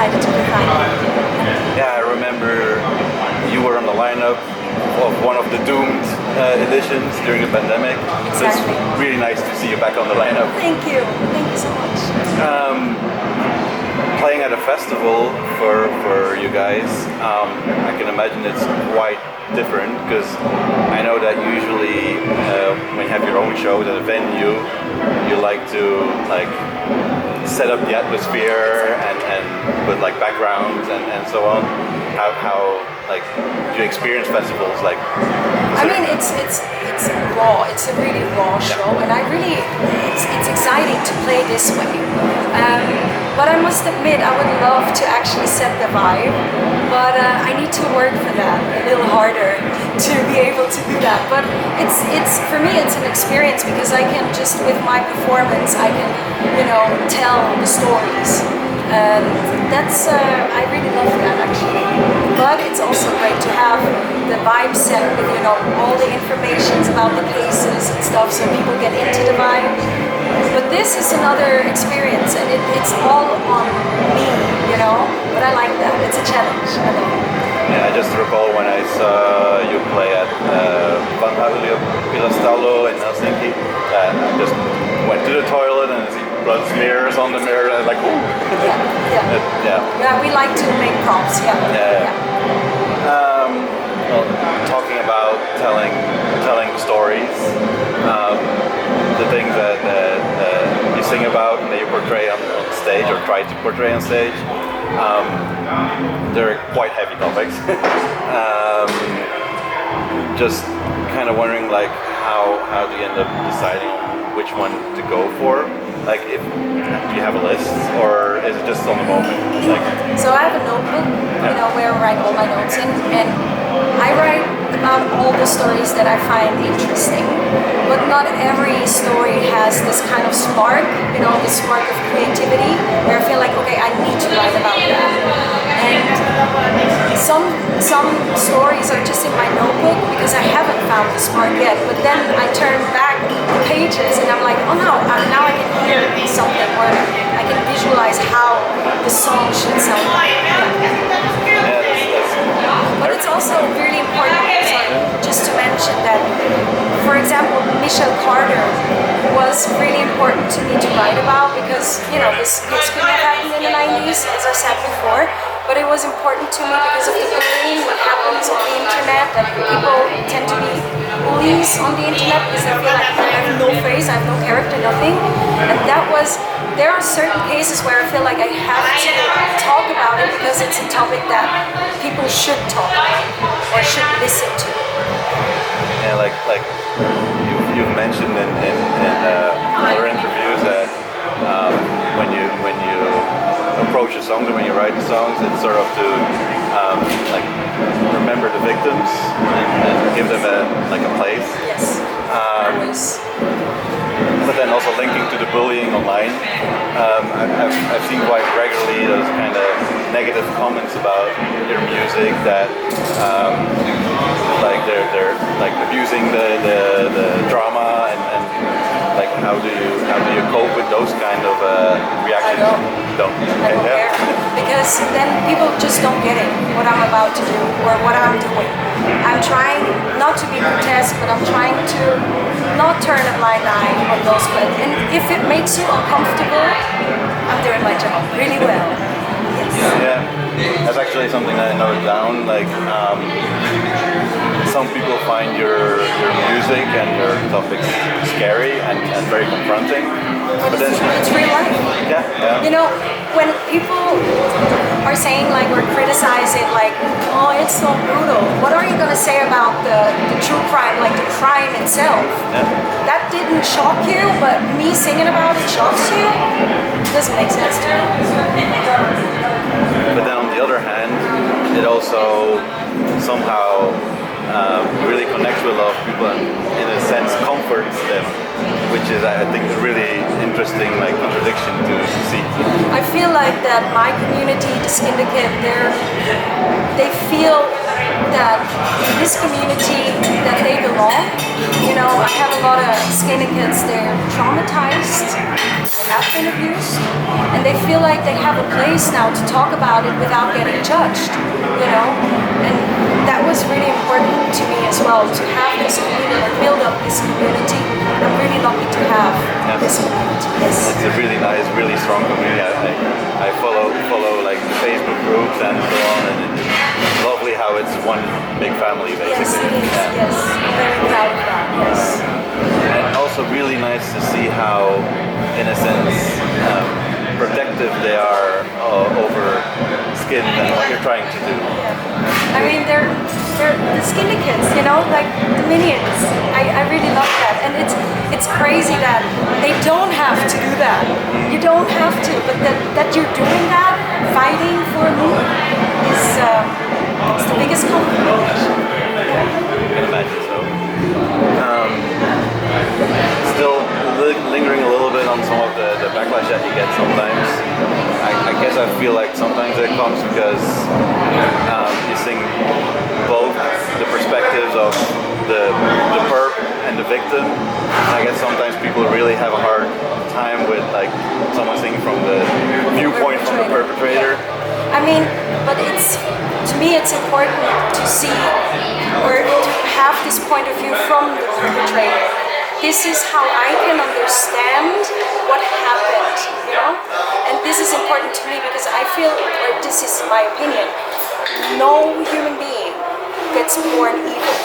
excited to perform. Yeah, I remember you were on the lineup of one of the doomed editions during the pandemic. Exactly. So it's really nice to see you back on the lineup. Thank you so much. Playing at a festival for you guys, I can imagine it's quite different, because I know that usually when you have your own shows at a venue, you like to set up the atmosphere and with backgrounds and so on. How do you experience festivals like? I mean, it's raw. It's a really raw show, and it's exciting to play this way. But I must admit, I would love to actually set the vibe, but I need to work for that a little harder to be able to do that. But it's for me, it's an experience, because I can just, with my performance, I can tell the stories. And that's, I really love that actually. But it's also great to have the vibe set with, all the informations about the cases and stuff, so people get into the vibe. But this is another experience, and it's all on me, But I like that. It's a challenge. I love it. Yeah, I just recall when I saw you play at Van Pilastallo in Helsinki, I just went to the toilet and see blood smears on the mirror, and I was like, ooh. Yeah, we like to make props, Yeah. Well, talking about telling stories, the things that you sing about and that you portray on stage, or try to portray on stage, they're quite heavy topics. Just kind of wondering, how do you end up deciding on which one to go for? Do you have a list, or is it just on the moment? So I have a notebook, where I write all my notes in, and I write about all the stories that I find interesting, but not every story has this kind of spark, this spark of creativity, where I feel like, okay, I need to write about that. And some stories are just in my notebook because I haven't found the spark yet, but then I turn back the pages and I'm like, oh no, now I can hear something, or I can visualize how the song should sound like. But it's also really important, just to mention that, for example, Michelle Carter was really important to me to write about, because this could have happened in the 90s, as I said before, but it was important to me because of the bullying, what happens on the internet, that people tend to be bullies on the internet because they feel like I have no face, I have no character, nothing. And there are certain cases where I feel like I have to talk about it, because it's a topic that people should talk about or should listen to. Yeah, you've mentioned in other interviews that when you approach the songs, or when you write the songs, it's sort of to remember the victims and give them a place. Yes. Always. But then also linking to the bullying online, I've seen quite regularly those kind of negative comments about your music, that they're abusing the drama, and how do you cope with those kind of reactions? I don't care, because then people just don't get it, what I'm about to do or what I'm doing. I'm trying not to be grotesque, but I'm trying to not turn a blind eye on those. But and if it makes you uncomfortable, I'm doing my job really well. Yes. Yeah, that's actually something that I noted down. Some people find your music and your topics scary and very confronting. But then it's real life. Yeah. When people are saying or criticize it oh, it's so brutal, what are you going to say about the true crime, the crime itself? Yeah. That didn't shock you, but me singing about it shocks you? Doesn't make sense to me. But then on the other hand, it also somehow really connects with a lot of people, and in a sense comforts them, which is, I think, a really interesting contradiction to see. I feel like that my community, the syndicate, they feel that in this community that they belong. I have a lot of syndicates, they're traumatized, have been abused, and they feel like they have a place now to talk about it without getting judged, you know. And that was really important to me as well, to have this community and build up this community. I'm really lucky to have this community. Yes. It's a really nice, really strong community. I follow like the Facebook groups and so on, and it's lovely how it's one big family basically. Yes, it is. Yes, I'm very proud of that. Yes. And also really nice to see how, in a sense, protective they are over SKYND and what you're trying to do. Yeah. I mean, they're the skinny kids, you know, like the minions. I really love that, and it's crazy that they don't have to do that. You don't have to, but that you're doing that, fighting for me, is it's the biggest compliment. I can imagine so. Still lingering a little bit on some of the backlash that you get sometimes. I guess I feel like sometimes it comes because you sing both the perspectives of the perp and the victim. And I guess sometimes people really have a hard time with like someone singing from the viewpoint from the perpetrator. I mean, but to me it's important to see or to have this point of view from the perpetrator. This is how I can understand what happened, you know? And this is important to me because I feel, or this is my opinion, no human being gets born evil.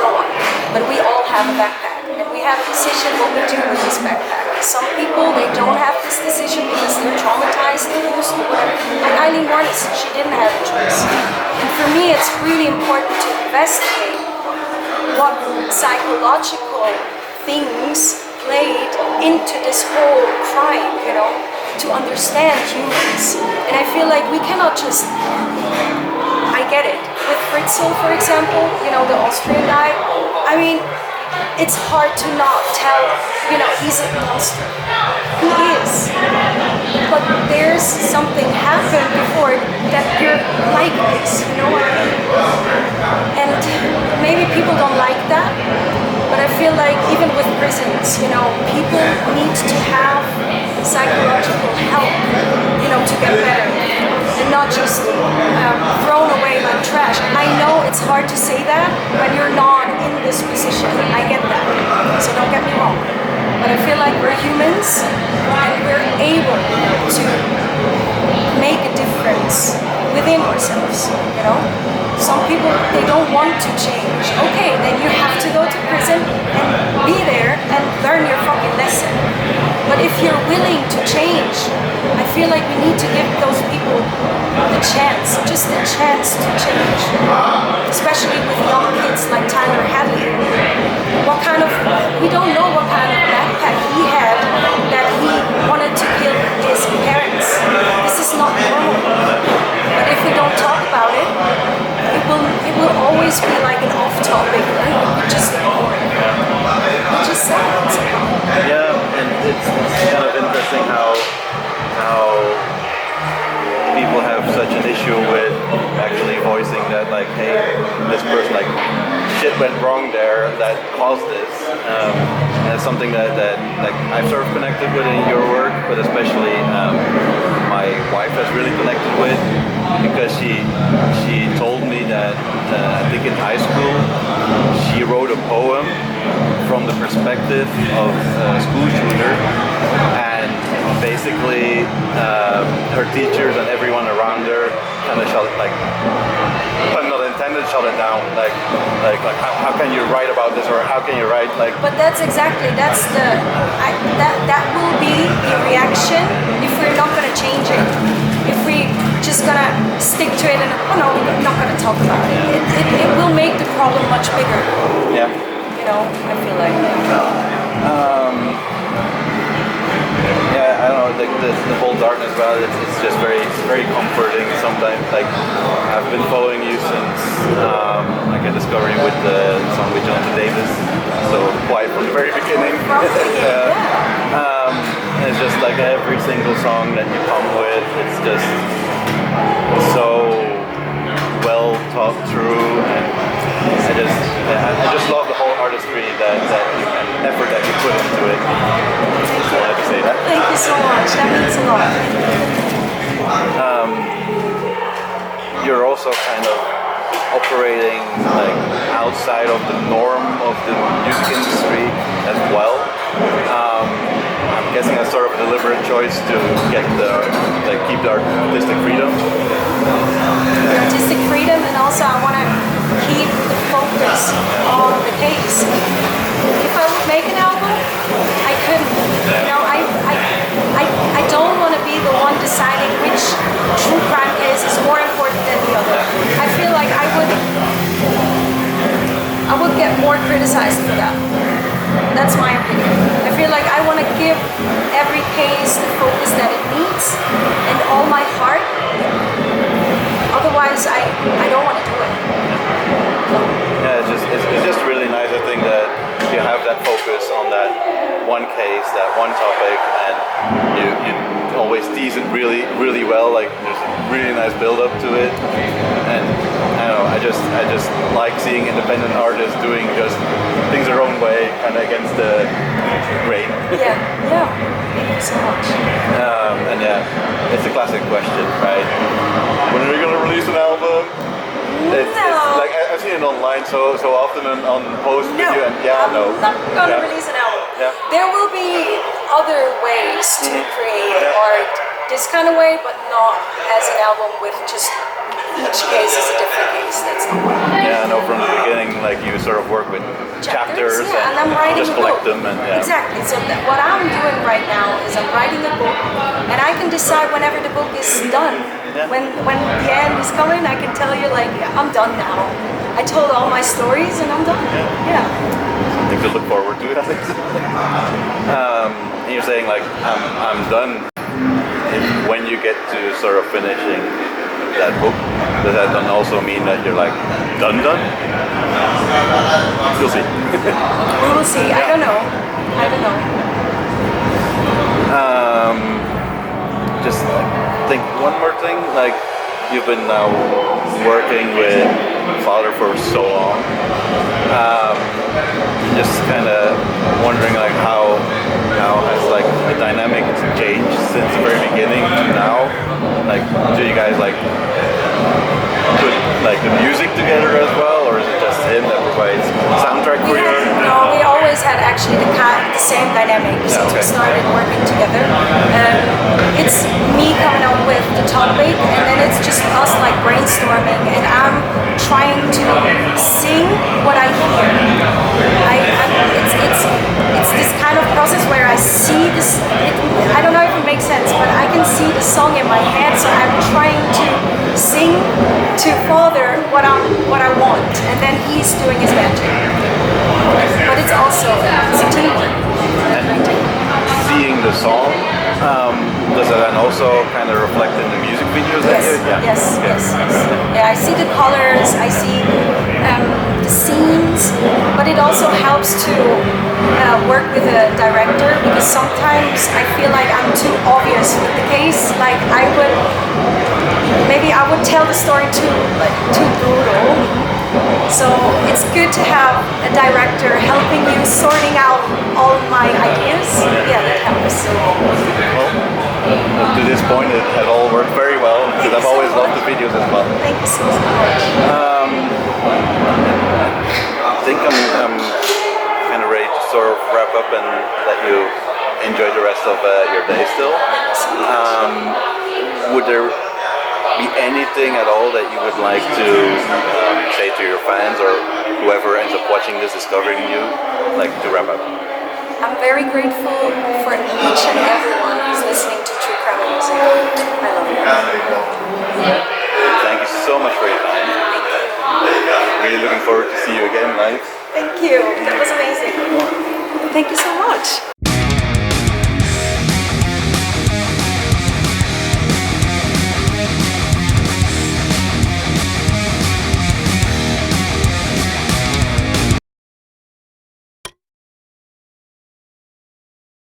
No one. But we all have a backpack, and we have a decision what we do with this backpack. Some people, they don't have this decision because they're traumatized, abused, or whatever. Like Eileen Warnes, she didn't have a choice. And for me, it's really important to investigate what psychological things played into this whole crime, you know, to understand humans. And I feel like we cannot just, I get it. With Fritzl, for example, you know, the Austrian guy, I mean, it's hard to not tell, you know, he's a monster. He is. But there's something happened before that you're like this, you know what I mean? And maybe people don't like that, but I feel like even with prisons, you know, people need to have psychological help, you know, to get better. And not just thrown away like trash. I know it's hard to say that when you're not in this position. I get that. So don't get me wrong. But I feel like we're humans and we're able to make a difference within ourselves, you know? Some people, they don't want to change. Okay, then you have to go to prison and be there and learn your fucking lesson. But if you're willing to change, I feel like we need to give those people the chance, just the chance to change. Especially with young kids like Tyler Hadley. We don't know what kind of backpack he had that he wanted to kill his parents. This is not normal. But if we don't talk about it, it will always be like an off-topic, and we just ignore it. It's just sad. Yeah, and it's kind of interesting how people have such an issue with actually voicing that, like, hey, this person, like, shit went wrong there that caused this. And it's something that like I've sort of connected with in your work, but especially my wife has really connected with, because she told me that I think in high school she wrote a poem from the perspective of a school shooter, and basically her teachers and everyone around her kind of shut it, like, pun not intended, shut it down. Like how can you write about this, or how can you write like? But that will be the reaction if we're not gonna change it. If we just gonna stick to it and no, we're not gonna talk about it. It will make the problem much bigger. Yeah. You know, I feel like. Yeah, I don't know, like the whole darkness about it, it's just very comforting sometimes. Like, I've been following you since like a discovery with the song with Jonathan Davis, so quite from the very beginning. And it's just like every single song that you come with, it's just so well thought through, and I just love the whole artistry that and effort that you put into it. Just wanted to say that. also kind of operating like outside of the norm of the music industry as well. I'm guessing a sort of deliberate choice to get keep the artistic freedom. The artistic freedom, and also I want to keep the focus on the case. If I would make an album, I couldn't. You know, I don't want to be the one deciding which true crime case is more important than the other. I feel like I would get more criticized for that. That's my opinion. I feel like I want to give every case the focus that it needs and all my heart. Otherwise, I don't want to do it. Yeah, it's just really nice. I think that you have that focus on that one case, that one topic, and you always tease it really, really well. Like there's a really nice build up to it, and I don't know. I just like seeing independent artists doing just things their own way, kind of against the grain. Yeah. Thank you so much. And yeah, it's a classic question, right? When are you gonna release an album? It's like I've seen it online so often on post video, and I'm not gonna release an album. Yeah. There will be other ways to create art this kind of way, but not as an album with just each case is a different case. That's not one. Yeah, I know from the beginning, like you sort of work with chapters and I'm writing just a book. collect them and Exactly. So what I'm doing right now is I'm writing a book, and I can decide whenever the book is done. Yeah. When the end is coming, I can tell you like, yeah, I'm done now. I told all my stories and I'm done. Yeah. Something to look forward to, at least. And you're saying like I'm done. When you get to sort of finishing that book, does that then also mean that you're like done? We'll see. We will see. I don't know. Just think one more thing. Like you've been now working with Father for so long. Just kind of wondering like how has like the dynamic changed since the very beginning to now? Like, do you guys like put like the music together as well, or is it just him that provides soundtrack for you? No, we always had actually the same dynamic since we started working together. It's me coming up with the topic, and then it's just us like brainstorming, and I'm trying to sing what I hear. It's this kind of process where I see this. I don't know if it makes sense, but I can see the song in my head, so I'm trying to sing to Father what I want, and then he's doing his magic. But it's a teamwork. And seeing the song, does that then also kind of reflect in the music videos? Yes. Yeah, I see the colors, I see the scenes, but it also helps to work with a director, because sometimes I feel like I'm too obvious with the case. Like I would tell the story too brutal. So it's good to have a director helping you sorting out all my ideas. Yeah, that helps. Well, to this point, it had all worked very well, because I've always loved the videos as well. Thank you so much. I think I'm kind of ready to sort of wrap up and let you enjoy the rest of your day still. Would there be anything at all that you would like to say to your fans or whoever ends up watching this, discovering you, like to wrap up? I'm very grateful for each and everyone who's listening to True Crime Music. I love you. Thank you so much for your time. Really looking forward to see you again live. Thank you. That was amazing. Thank you so much.